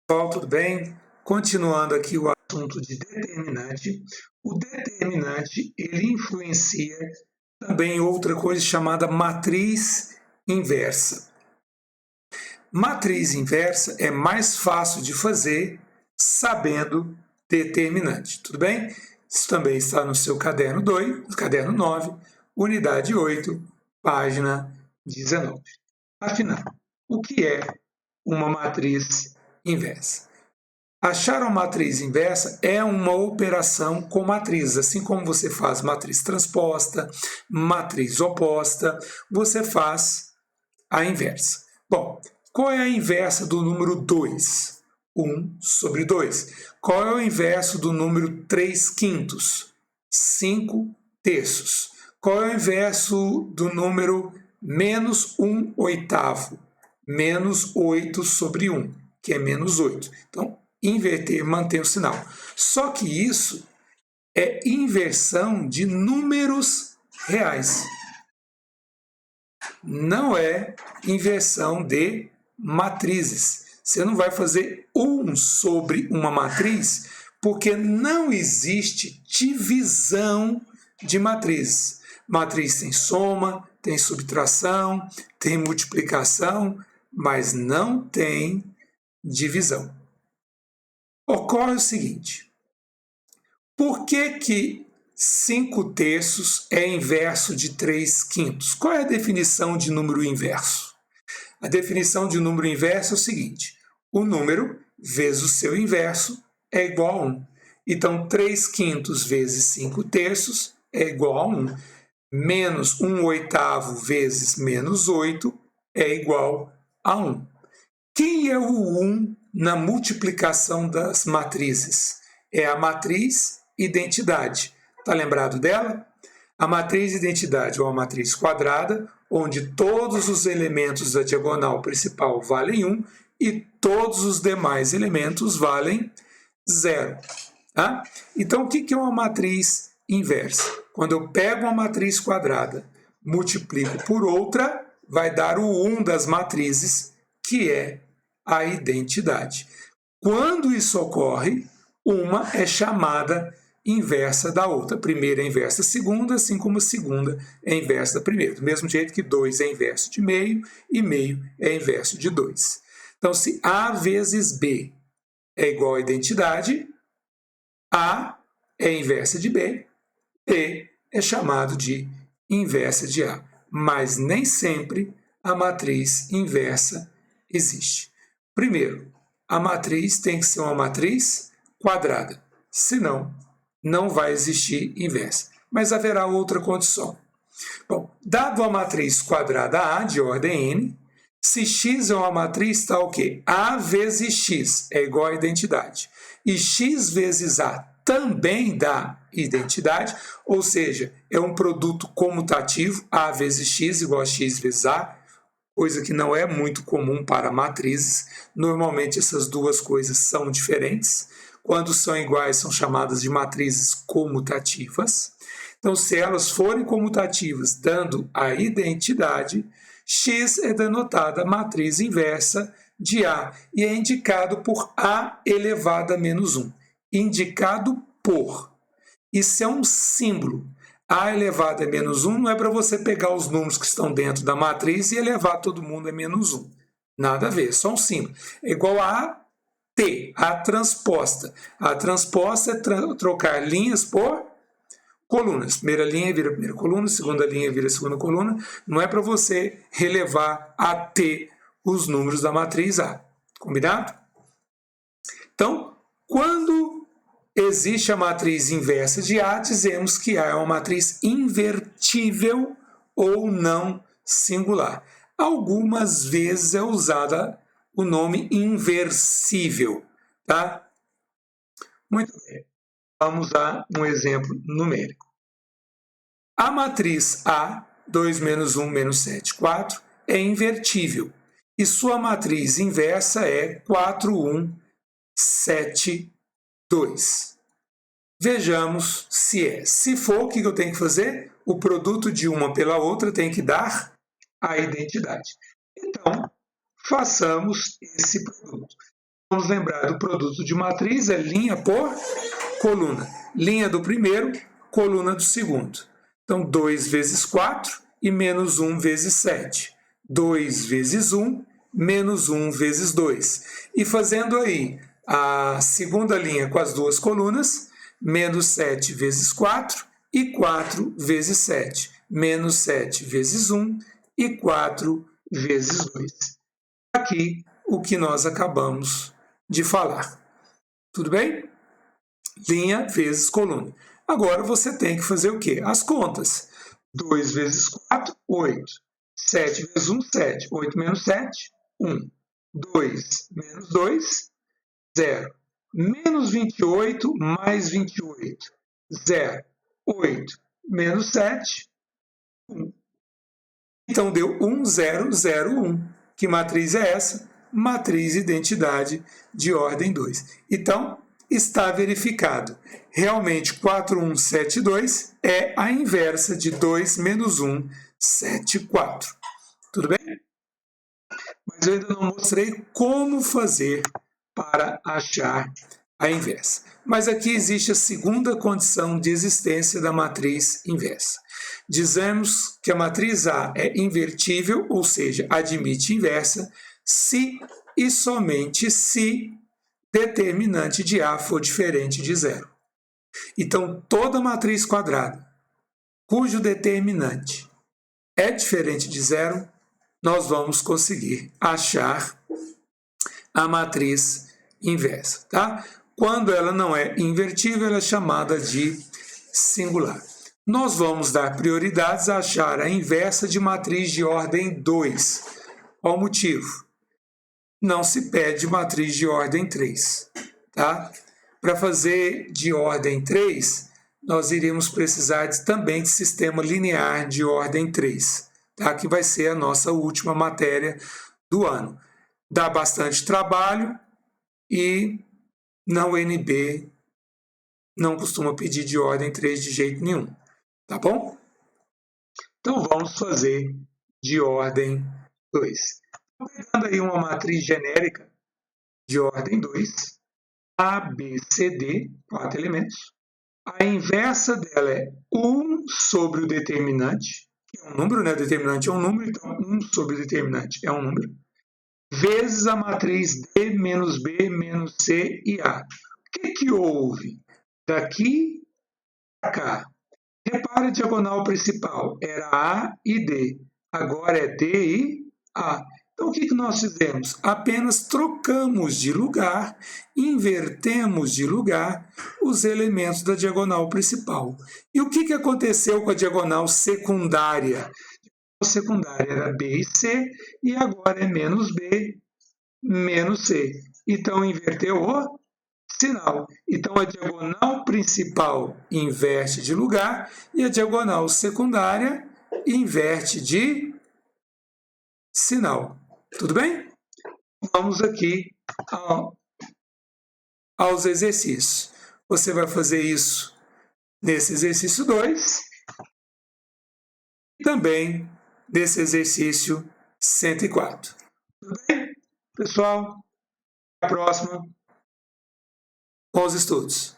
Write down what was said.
Pessoal, tudo bem? Continuando aqui o assunto de determinante. O determinante, ele influencia também outra coisa chamada matriz inversa. Matriz inversa é mais fácil de fazer sabendo determinante, tudo bem? Isso também está no seu caderno 2, caderno 9, unidade 8, página 19. Afinal, o que é uma matriz inversa? Achar uma matriz inversa é uma operação com matrizes, assim como você faz matriz transposta, matriz oposta, você faz a inversa. Bom, qual é a inversa do número 2? 1 sobre 2. Qual é o inverso do número 3 quintos? 5 terços. Qual é o inverso do número menos 1 oitavo? Menos 8 sobre 1, que é menos 8. Então, inverter, manter o sinal. Só que isso é inversão de números reais. Não é inversão de matrizes. Você não vai fazer 1 sobre uma matriz, porque não existe divisão de matrizes. Matriz tem soma, tem subtração, tem multiplicação, mas não tem divisão. Ocorre o seguinte: por que 5 terços é inverso de 3 quintos? Qual é a definição de número inverso? A definição de número inverso é o seguinte: o número vezes o seu inverso é igual a 1. Então, 3 quintos vezes 5 terços é igual a 1. Menos 1 oitavo vezes menos 8 é igual a 1. Quem é o 1 na multiplicação das matrizes? É a matriz identidade. Está lembrado dela? A matriz identidade é uma matriz quadrada, onde todos os elementos da diagonal principal valem 1 e todos os demais elementos valem 0. Tá? Então, o que é uma matriz inversa? Quando eu pego uma matriz quadrada, multiplico por outra, vai dar o 1 das matrizes, que é a identidade. Quando isso ocorre, uma é chamada inversa da outra. A primeira é inversa da segunda, assim como a segunda é inversa da primeira. Do mesmo jeito que 2 é inverso de meio e meio é inverso de 2. Então, se A vezes B é igual a identidade, A é inversa de B, B é chamado de inversa de A. Mas nem sempre a matriz inversa existe. Primeiro, a matriz tem que ser uma matriz quadrada, senão não vai existir inversa. Mas haverá outra condição. Bom, dado a matriz quadrada A de ordem n, se x é uma matriz tal que A vezes x é igual a identidade e x vezes A também dá identidade, ou seja, é um produto comutativo, A vezes x igual a x vezes A, coisa que não é muito comum para matrizes. Normalmente essas duas coisas são diferentes. Quando são iguais, são chamadas de matrizes comutativas. Então, se elas forem comutativas, dando a identidade, x é denotada matriz inversa de A e é indicado por A elevado a menos 1. Indicado por. Isso é um símbolo. A elevado a menos 1 não é para você pegar os números que estão dentro da matriz e elevar todo mundo a menos 1. Nada a ver, só um símbolo. É igual a T, a transposta. A transposta é trocar linhas por colunas. Primeira linha vira primeira coluna, segunda linha vira segunda coluna. Não é para você relevar a T os números da matriz A. Combinado? Então, quando existe a matriz inversa de A, dizemos que A é uma matriz invertível ou não singular. Algumas vezes é usada o nome inversível, tá? Muito bem. Vamos a um exemplo numérico. A matriz A, 2 menos 1 menos 7, 4, é invertível. E sua matriz inversa é 4, 1, 7, 2. Vejamos se é. Se for, o que eu tenho que fazer? O produto de uma pela outra tem que dar a identidade. Então, façamos esse produto. Vamos lembrar do produto de matriz, é linha por coluna. Linha do primeiro, coluna do segundo. Então, 2 vezes 4 e menos 1 vezes 7. 2 vezes 1, menos 1 vezes 2. E fazendo aí a segunda linha com as duas colunas, menos 7 vezes 4 e 4 vezes 7. Menos 7 vezes 1 e 4 vezes 2. Aqui o que nós acabamos de falar. Tudo bem? Linha vezes coluna. Agora você tem que fazer o quê? As contas. 2 vezes 4, 8. 7 vezes 1, 7. 8 menos 7, 1. 2 menos 2, 0. Menos 28 mais 28, 0. 8 menos 7, 1. Então deu 1, 0, 0, 1. Que matriz é essa? Matriz identidade de ordem 2. Então, está verificado. Realmente, 4172 é a inversa de 2 menos 1, 7, 4. Tudo bem? Mas eu ainda não mostrei como fazer para achar a inversa. Mas aqui existe a segunda condição de existência da matriz inversa. Dizemos que a matriz A é invertível, ou seja, admite inversa, se e somente se determinante de A for diferente de zero. Então, toda matriz quadrada cujo determinante é diferente de zero, nós vamos conseguir achar a matriz inversa, tá? Quando ela não é invertível, ela é chamada de singular. Nós vamos dar prioridades a achar a inversa de matriz de ordem 2. Qual o motivo? Não se pede matriz de ordem 3, tá? Para fazer de ordem 3, nós iremos precisar também de sistema linear de ordem 3, tá? Que vai ser a nossa última matéria do ano. Dá bastante trabalho e na UNB não costuma pedir de ordem 3 de jeito nenhum, tá bom? Então vamos fazer de ordem 2. Pegando aí uma matriz genérica de ordem 2, A, B, C, D, 4 elementos. A inversa dela é 1 sobre o determinante, que é um número, né? O determinante é um número, então 1 sobre o determinante é um número, vezes a matriz D menos B menos C e A. O que houve? Daqui para cá. Repare a diagonal principal. Era A e D. Agora é D e A. Então, o que nós fizemos? Apenas trocamos de lugar, invertemos de lugar os elementos da diagonal principal. E o que aconteceu com a diagonal secundária? A secundária era B e C, e agora é menos B, menos C. Então, inverteu o sinal. Então, a diagonal principal inverte de lugar e a diagonal secundária inverte de sinal. Tudo bem? Vamos aqui aos exercícios. Você vai fazer isso nesse exercício 2 e também nesse exercício 104. Tudo bem? Pessoal, até a próxima. Bons estudos!